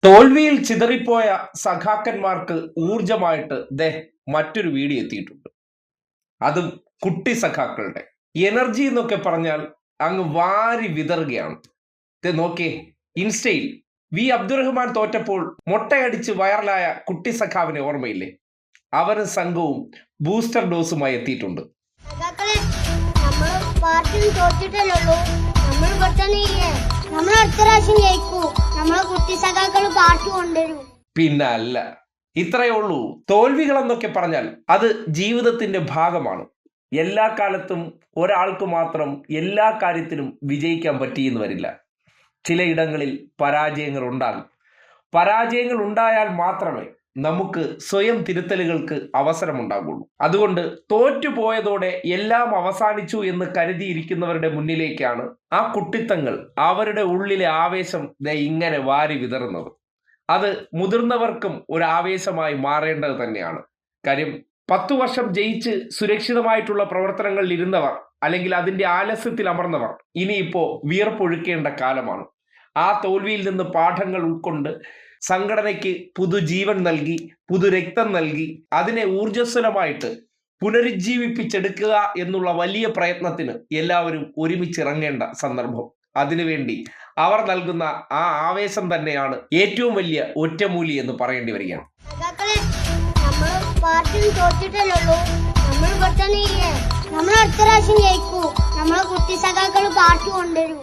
തോൽവിയിൽ ചിതറിപ്പോയ സഖാക്കന്മാർക്ക് ഊർജമായിട്ട് മറ്റൊരു വീഡിയോ എത്തിയിട്ടുണ്ട്. അതും കുട്ടി സഖാക്കളുടെ എനർജി എന്നൊക്കെ പറഞ്ഞാൽ അങ്ങ് വാരി വിതറുകയാണ്. നോക്കിയേ, ഇൻസ്റ്റയിൽ അബ്ദുറഹ്മാൻ തോറ്റപ്പോൾ മൊട്ടയടിച്ച് വൈറലായ കുട്ടി സഖാവിനെ ഓർമ്മയില്ലേ? അവരും സംഘവും ബൂസ്റ്റർ ഡോസുമായി എത്തിയിട്ടുണ്ട്. പിന്നല്ല, ഇത്രയേ ഉള്ളൂ. തോൽവികൾ എന്നൊക്കെ പറഞ്ഞാൽ അത് ജീവിതത്തിന്റെ ഭാഗമാണ്. എല്ലാ കാലത്തും ഒരാൾക്ക് മാത്രം എല്ലാ കാര്യത്തിലും വിജയിക്കാൻ പറ്റിയെന്ന് വരില്ല. ചിലയിടങ്ങളിൽ പരാജയങ്ങൾ ഉണ്ടാകും. പരാജയങ്ങൾ ഉണ്ടായാൽ മാത്രമേ നമുക്ക് സ്വയം തിരുത്തലുകൾക്ക് അവസരമുണ്ടാകുള്ളൂ. അതുകൊണ്ട് തോറ്റുപോയതോടെ എല്ലാം അവസാനിച്ചു എന്ന് കരുതിയിരിക്കുന്നവരുടെ മുന്നിലേക്കാണ് ആ കുട്ടിത്തങ്ങൾ, അവരുടെ ഉള്ളിലെ ആവേശം ഇങ്ങനെ വാരി വിതറുന്നത്. അത് മുതിർന്നവർക്കും ഒരു ആവേശമായി മാറേണ്ടത് തന്നെയാണ്. കാര്യം 10 വർഷം ജയിച്ച് സുരക്ഷിതമായിട്ടുള്ള പ്രവർത്തനങ്ങളിൽ ഇരുന്നവർ, അല്ലെങ്കിൽ അതിന്റെ ആലസ്യത്തിൽ അമർന്നവർ ഇനിയിപ്പോ വിയർപ്പൊഴുക്കേണ്ട കാലമാണ്. ആ തോൽവിയിൽ നിന്ന് പാഠങ്ങൾ ഉൾക്കൊണ്ട് സംഘടനയ്ക്ക് പുതുജീവൻ നൽകി, പുതുരക്തം നൽകി, അതിനെ ഊർജ്ജസ്വലമായിട്ട് പുനരുജ്ജീവിപ്പിച്ചെടുക്കുക എന്നുള്ള വലിയ പ്രയത്നത്തിന് എല്ലാവരും ഒരുമിച്ചിറങ്ങേണ്ട സന്ദർഭം. അതിനുവേണ്ടി അവർ നൽകുന്ന ആ ആവേശം തന്നെയാണ് ഏറ്റവും വലിയ ഒറ്റമൂലി എന്ന് പറയേണ്ടി വരികയാണ്. നമ്മൾ അടുത്ത പ്രാവശ്യം ജയിക്കൂ. നമ്മളെ കുട്ടി സഖാക്കൾ പാർട്ടി കൊണ്ടുവരും.